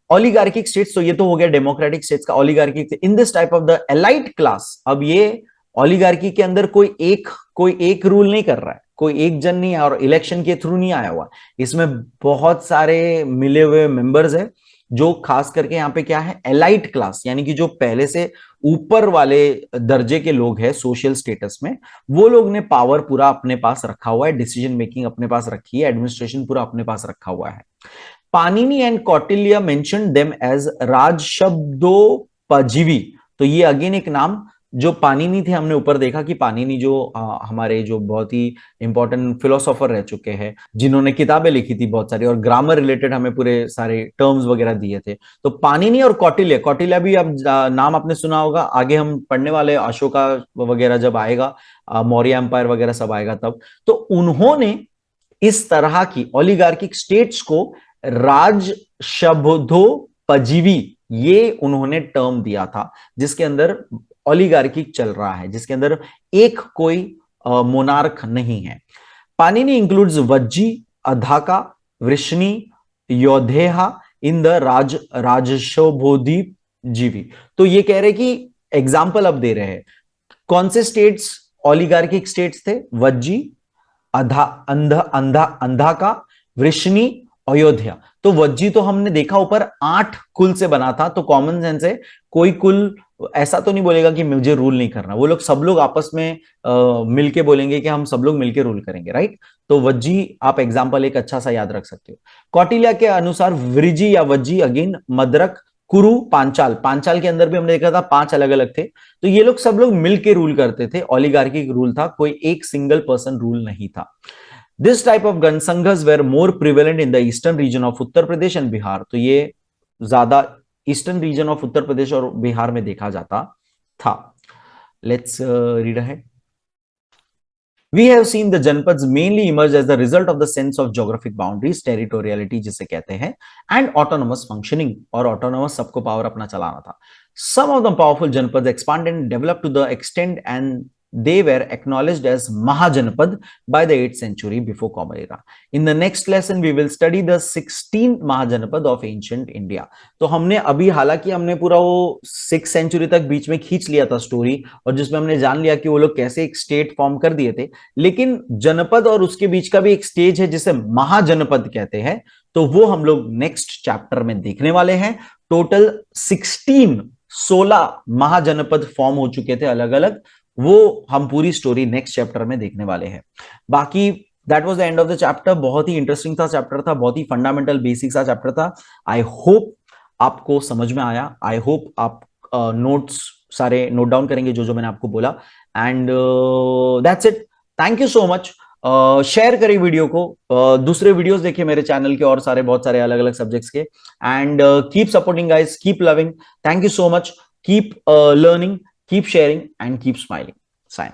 ओलिगार्किक स्टेट्स, तो ये तो हो गया डेमोक्रेटिक स्टेट्स का। Oligarchic, in this type of the elite class, अब ये ओलिगार्की के अंदर कोई एक रूल नहीं कर रहा है, कोई एक जन नहीं है, और इलेक्शन के थ्रू नहीं आया हुआ, इसमें बहुत सारे मिले हुए मेंबर्स है, जो खास करके यहाँ पे क्या है, एलाइट क्लास, यानी कि जो पहले से ऊपर वाले दर्जे के लोग हैं सोशल स्टेटस में, वो लोग ने पावर पूरा अपने पास रखा हुआ है, डिसीजन मेकिंग अपने पास रखी है, एडमिनिस्ट्रेशन पूरा अपने पास रखा हुआ है। Panini and Kautilya mentioned them as rajashabdopajivi. तो ये अगेन एक नाम, जो पानिनी थे, हमने ऊपर देखा कि पानिनी जो हमारे जो बहुत ही इंपॉर्टेंट फिलोसोफर रह चुके हैं, जिन्होंने किताबें लिखी थी बहुत सारी, और ग्रामर रिलेटेड हमें पूरे सारे टर्म्स वगैरह दिए थे। तो पानिनी और कौटिल्य, कौटिल्य भी अब नाम आपने सुना होगा, आगे हम पढ़ने वाले अशोका वगैरह जब आएगा, मौर्य एम्पायर वगैरह सब आएगा तब, तो उन्होंने इस तरह की ओलिगार्किक स्टेट्स को राजशब्दोपजीवी, ये उन्होंने टर्म दिया था, जिसके अंदर ओलिगार्किक चल रहा है, जिसके अंदर एक कोई मोनार्क नहीं है। Panini includes Vajji, Andhaka, Vrishni, Yaudheya in the rajashabdopajivi. तो ये कह रहे कि एग्जाम्पल अब दे रहे हैं, कौन से स्टेट्स ओलिगार्किक स्टेट्स थे? वज्जी, अंधा का, वृष्णि, अयोध्या। तो वज्जी तो हमने देखा ऊपर 8 कुल से बना था, तो कॉमन सेंस है, कोई कुल ऐसा तो नहीं बोलेगा कि मुझे रूल नहीं करना, वो लोग सब लोग आपस में मिलके बोलेंगे कि हम सब लोग मिलके रूल करेंगे, राइट? तो वज्जी आप एग्जाम्पल एक अच्छा सा याद रख सकते हो। कौटिल्य के अनुसार वृजी या वज्जी, अगेन मद्रक, कुरु, पांचाल, पांचाल के अंदर भी हमने देखा था 5 अलग अलग थे। तो ये लोग सब लोग मिलके रूल करते थे, ओलिगार्किक रूल था, कोई एक सिंगल पर्सन रूल नहीं था। This type of ganasanghas were more prevalent in the eastern region of Uttar Pradesh and Bihar. तो ये ज्यादा eastern region of Uttar Pradesh और बिहार में देखा जाता था। Let's read ahead. We have seen the janapadas mainly emerge as the result of the sense of geographic boundaries, territoriality जिसे कहते हैं, and autonomous functioning, और autonomous सबको पावर अपना चलाना था। Some of the powerful janapads expanded and developed to the extent and they were acknowledged as Mahajanpad by the 8th century before Common Era. In the next lesson, we will study the 16th Mahajanpad of ancient India. तो हमने अभी, हालांकि हमने पूरा वो 6th century तक बीच में खींच लिया था स्टोरी, और जिसमें हमने जान लिया कि वो लोग कैसे एक स्टेट फॉर्म कर दिए थे, लेकिन जनपद और उसके बीच का भी एक स्टेज है जिसे महाजनपद कहते हैं। तो वो हम लोग नेक्स्ट चैप्टर में देखने वाले हैं। टोटल 16 महाजनपद फॉर्म हो चुके थे अलग अलग, वो हम पूरी स्टोरी नेक्स्ट चैप्टर में देखने वाले हैं। बाकी that was the end of the chapter. बहुत ही इंटरेस्टिंग था चैप्टर, था बहुत ही फंडामेंटल बेसिक सा चैप्टर था। आई होप आपको समझ में आया। आई होप आप नोट्स सारे नोट डाउन करेंगे जो जो मैंने आपको बोला। And that's it. Thank you so much. Share करें वीडियो को, दूसरे वीडियोस देखिए मेरे चैनल के और सारे बहुत सारे अलग अलग सब्जेक्ट्स के। And keep supporting guys, keep loving. Thank you so much. Keep learning, keep sharing and keep smiling. Sign.